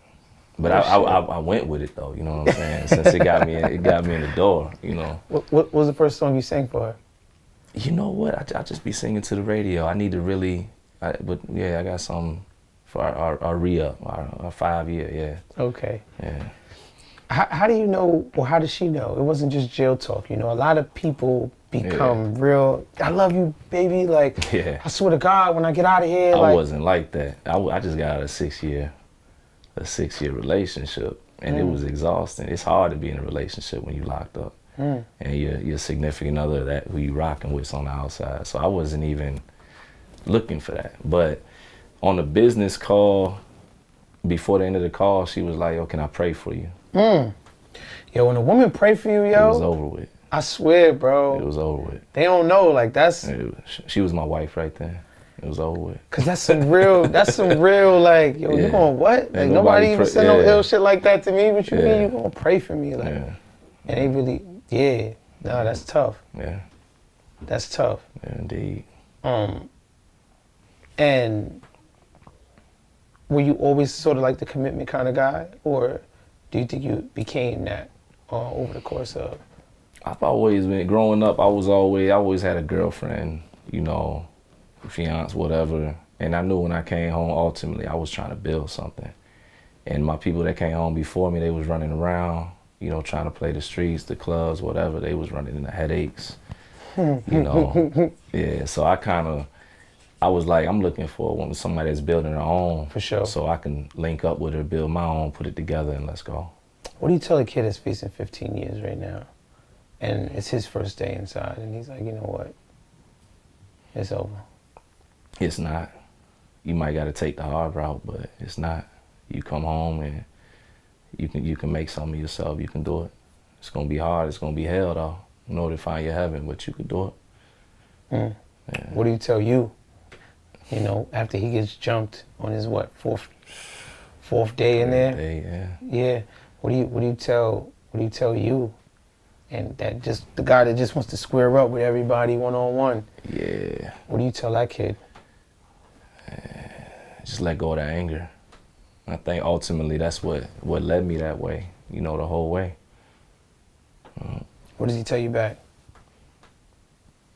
but I went with it though. You know what I'm saying? Since it got me in the door. What was the first song you sang for her? You know what? I just be singing to the radio. I need to really, I got some. For our re-up, our 5-year, yeah. Okay. Yeah. How do you know, or how does she know? It wasn't just jail talk, a lot of people become real, I love you, baby, like, I swear to God, when I get out of here, I wasn't like that. I just got out of a 6-year relationship, and it was exhausting. It's hard to be in a relationship when you locked up, and your significant other, that who you rocking with, on the outside. So I wasn't even looking for that, but on the business call, before the end of the call, she was like, yo, can I pray for you? Yo, when a woman pray for you, yo. It was over with. I swear, bro. It was over with. They don't know, like that's. She was my wife right there. It was over with. Cause that's some real, like, yo, you going what? Like nobody even said no ill shit like that to me, but you mean you gonna pray for me? Like, and they really, no, that's tough. Yeah. That's tough. Yeah, indeed. And were you always sort of like the commitment kind of guy, or do you think you became that over the course of? I've always been, growing up, I always had a girlfriend, fiance, whatever. And I knew when I came home, ultimately, I was trying to build something. And my people that came home before me, they was running around, trying to play the streets, the clubs, whatever. They was running into headaches, Yeah, so I was like, I'm looking for somebody that's building their own. For sure. So I can link up with her, build my own, put it together, and let's go. What do you tell a kid that's facing 15 years right now, and it's his first day inside, and he's like, you know what? It's over. It's not. You might got to take the hard route, but it's not. You come home and you can make something of yourself. You can do it. It's gonna be hard. It's gonna be hell though, in order to find your heaven, but you can do it. Yeah. What do you tell you? After he gets jumped on his fourth day in there. Yeah. What do you tell you? And that just the guy that just wants to square up with everybody one-on-one. Yeah. What do you tell that kid? Just let go of that anger. I think ultimately that's what led me that way. The whole way. What does he tell you back?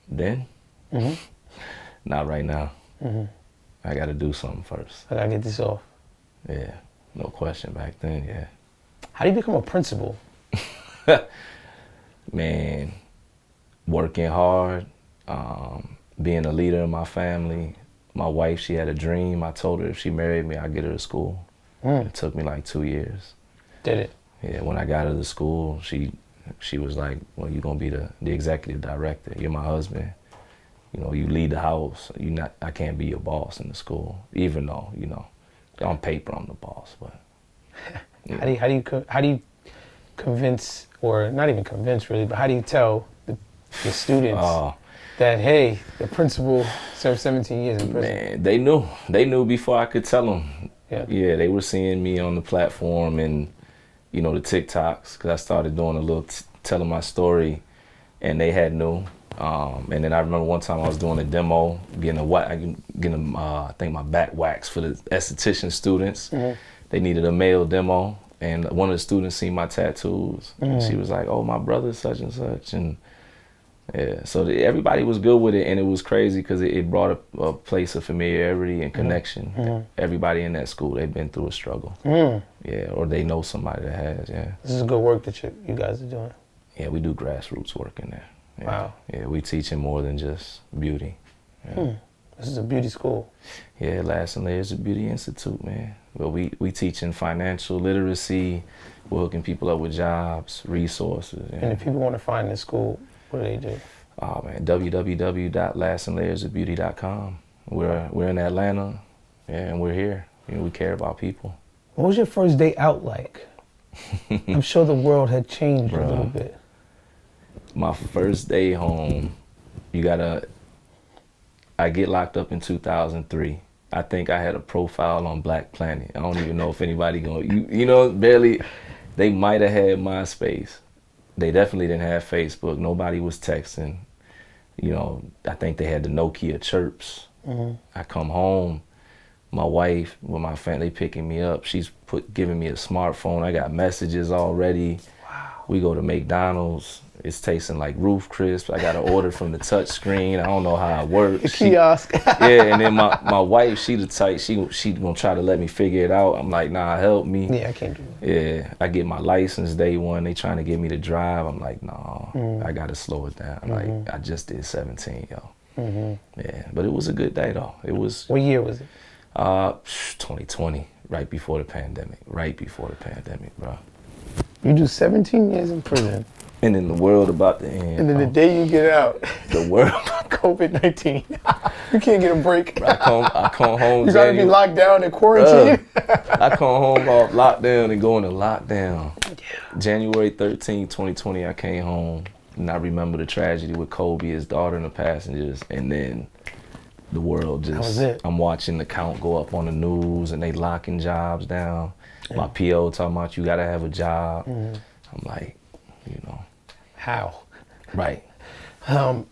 Then? Not right now. I got to do something first. I got to get this off. Yeah, no question back then, yeah. How do you become a principal? Man, working hard, being a leader in my family. My wife, she had a dream. I told her if she married me, I'd get her to school. It took me like 2 years. Did it? Yeah, when I got her to school, she was like, well, you're going to be the executive director. You're my husband. You lead the house. I can't be your boss in the school, even though, on paper I'm the boss. But yeah. How do you convince, or not even convince really, but how do you tell the students that, hey, the principal served 17 years in prison? Man, they knew before I could tell them. Yeah, they were seeing me on the platform and the TikToks, because I started doing a little telling my story, and they had knew. And then I remember one time I was doing a demo, getting I think my back waxed for the esthetician students. They needed a male demo, and one of the students seen my tattoos. And she was like, "Oh, my brother's such and such," and yeah. So everybody was good with it, and it was crazy because it brought a place of familiarity and connection. Everybody in that school, they've been through a struggle. Yeah, or they know somebody that has. Yeah. This is good work that you guys are doing. Yeah, we do grassroots work in there. Yeah. Wow. Yeah, we teaching more than just beauty. Yeah. This is a beauty school. Yeah, Lasting Layers of Beauty Institute, man. Well, we teaching financial literacy, we're hooking people up with jobs, resources. Yeah. And if people want to find this school, what do they do? Oh man, www.lastinglayersofbeauty.com. We're in Atlanta, yeah, and we're here. You know, we care about people. What was your first day out like? I'm sure the world had changed a little bit. My first day home, I get locked up in 2003. I think I had a profile on Black Planet. I don't even know if anybody you know, barely, they might have had MySpace. They definitely didn't have Facebook. Nobody was texting. You know, I think they had the Nokia chirps. I come home, my wife with my family picking me up. She's giving me a smartphone. I got messages already. Wow. We go to McDonald's. It's tasting like Roof Crisp. I got an order from the touch screen. I don't know how it works. The kiosk. Yeah, and then my wife, she the type, she gonna try to let me figure it out. I'm like, nah, help me. Yeah, I can't do it. Yeah, I get my license day one. They trying to get me to drive. I'm like, nah, I gotta slow it down. I'm like, I just did 17, yo. Yeah, but it was a good day though. It was. What year was it? 2020, right before the pandemic. Right before the pandemic, bro. You do 17 years in prison. And then the world about to end. And then the day you get out, the world, COVID-19, you can't get a break. I come home. You gotta be locked down and quarantined. I come home off lockdown and go into lockdown. Yeah. January 13, 2020, I came home and I remember the tragedy with Kobe, his daughter, and the passengers. And then the world just, that was it. I'm watching the count go up on the news and they locking jobs down. Yeah. My PO talking about you gotta have a job. I'm like, you know. How? Right. How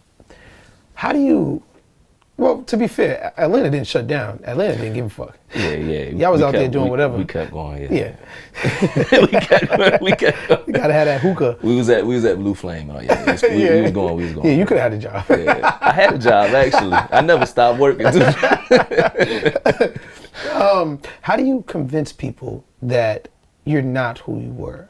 do you, well, to be fair, Atlanta didn't shut down. Atlanta didn't give a fuck. Yeah. Y'all was out there doing whatever. We kept going, yeah. we kept going. You gotta have that hookah. We was at Blue Flame. Oh, yeah. We was going. Yeah, you could have had a job. Yeah. I had a job, actually. I never stopped working. How do you convince people that you're not who you were?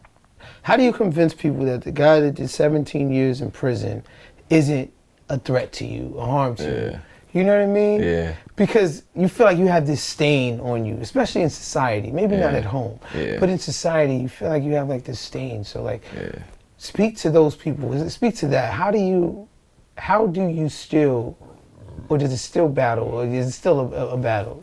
How do you convince people that the guy that did 17 years in prison isn't a threat to you, a harm to you? You know what I mean? Yeah. Because you feel like you have this stain on you, especially in society. Maybe not at home, but in society, you feel like you have like this stain. So like, speak to those people. Speak to that. How do you still, or does it still battle, or is it still a battle?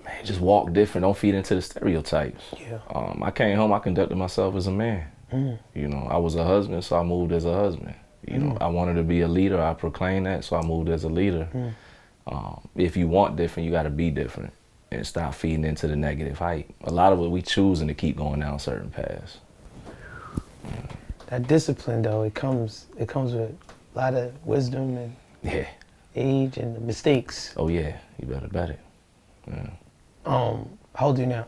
Man, just walk different. Don't feed into the stereotypes. Yeah. I came home. I conducted myself as a man. You know, I was a husband, so I moved as a husband. You know, I wanted to be a leader. I proclaimed that, so I moved as a leader. If you want different, you got to be different and stop feeding into the negative hype. A lot of it, we choosing to keep going down certain paths. That discipline, though, it comes with a lot of wisdom and age and mistakes. Oh yeah, you better bet it. Yeah. How old are you now?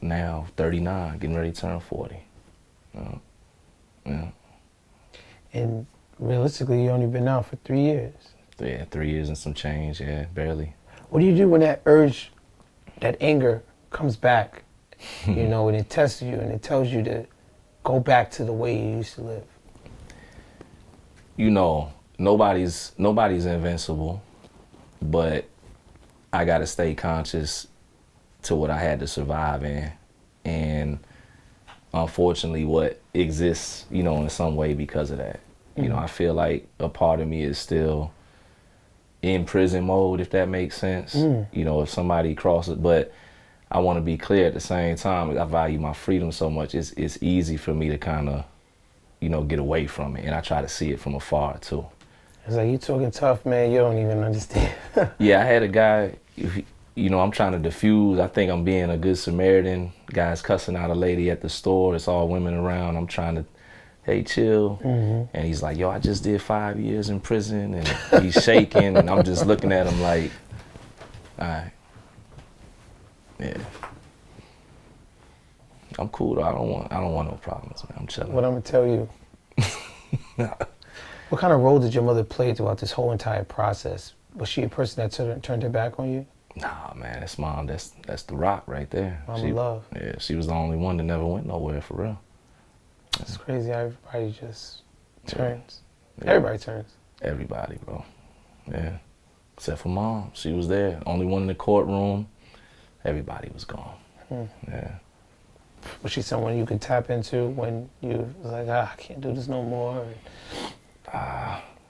Now 39, getting ready to turn 40. Yeah. And realistically, you only been out for 3 years. Yeah, 3 years and some change. Yeah, barely. What do you do when that urge, that anger comes back? You know, and it tests you and it tells you to go back to the way you used to live. You know, nobody's invincible, but I gotta stay conscious to what I had to survive in, and unfortunately what exists, you know, in some way because of that. You know, I feel like a part of me is still in prison mode, if that makes sense. You know, if somebody crosses, but I want to be clear at the same time, I value my freedom so much, it's easy for me to kind of, you know, get away from it, and I try to see it from afar too. It's like, you talking tough, man, you don't even understand. Yeah, I had a guy, you know, I'm trying to diffuse. I think I'm being a good Samaritan. Guy's cussing out a lady at the store. It's all women around. I'm trying to, hey, chill. And he's like, yo, I just did 5 years in prison. And he's shaking. And I'm just looking at him like, all right. Yeah. I'm cool though. I don't want no problems, man. I'm chilling. What I'm gonna tell you. What kind of role did your mother play throughout this whole entire process? Was she a person that turned her back on you? Nah, man, that's mom. That's the rock right there. Mama love. Yeah, she was the only one that never went nowhere for real. It's crazy how everybody just turns. Yeah. Everybody turns. Everybody, bro. Yeah. Except for mom. She was there. Only one in the courtroom. Everybody was gone. Yeah. Was she someone you could tap into when you was like, I can't do this no more?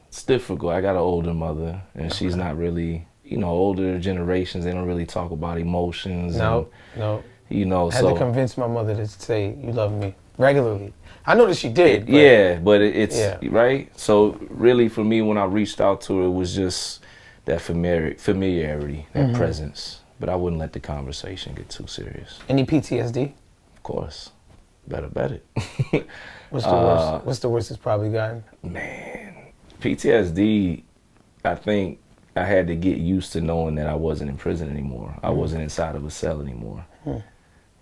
It's difficult. I got an older mother, and she's not really, you know, older generations, they don't really talk about emotions. No. You know, I had to convince my mother to say, "You love me," regularly. I know that she did. But yeah, but it's right. So really, for me, when I reached out to her, it was just that familiarity, that presence. But I wouldn't let the conversation get too serious. Any PTSD? Of course, better bet it. What's the worst? What's the worst it's probably gotten? Man, PTSD. I think I had to get used to knowing that I wasn't in prison anymore. I wasn't inside of a cell anymore.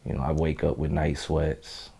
You know, I wake up with night sweats.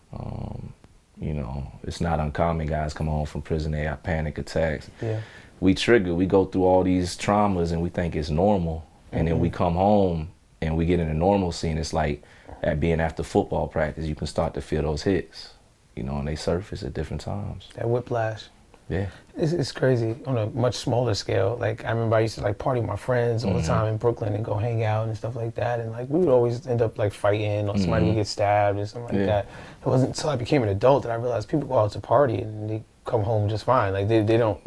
You know, it's not uncommon. Guys come home from prison, they have panic attacks. Yeah. We go through all these traumas and we think it's normal. And then we come home and we get into normalcy, and it's like at being after football practice, you can start to feel those hits, you know, and they surface at different times. That whiplash. Yeah. It's crazy on a much smaller scale. Like, I remember I used to like party with my friends all the time in Brooklyn and go hang out and stuff like that. And like, we would always end up like fighting, or somebody would get stabbed or something like that. It wasn't until I became an adult that I realized people go out to party and they come home just fine. Like they don't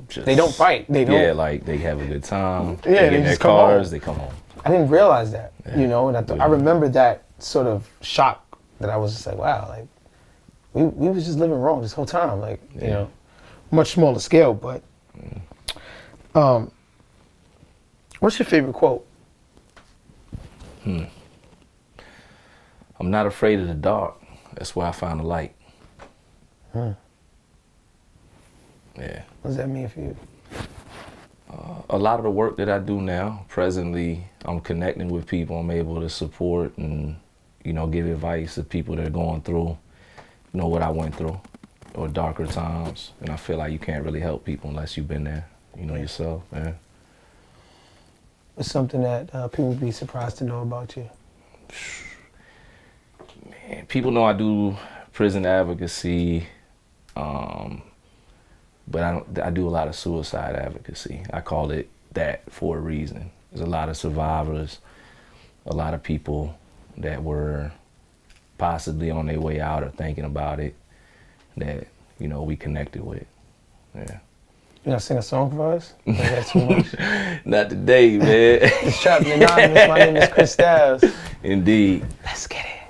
fight. They don't. Yeah, like they have a good time. Yeah, they get in their just come cars, home. they come home. I didn't realize that, you know, and I remember that sort of shock that I was just like, wow, like we was just living wrong this whole time. Like, you know, much smaller scale, but what's your favorite quote? I'm not afraid of the dark. That's where I found the light. Yeah. What does that mean for you? A lot of the work that I do now, presently, I'm connecting with people. I'm able to support and, you know, give advice to people that are going through, you know, what I went through, or darker times. And I feel like you can't really help people unless you've been there, you know, yourself, man. What's something that people would be surprised to know about you? Man, people know I do prison advocacy, but I do a lot of suicide advocacy. I call it that for a reason. There's a lot of survivors, a lot of people that were possibly on their way out or thinking about it that, you know, we connected with. Yeah. You gonna sing a song for us? Is that too much? Not today, man. It's Trappin Anonymous. My name is Chris Styles. Indeed. Let's get it.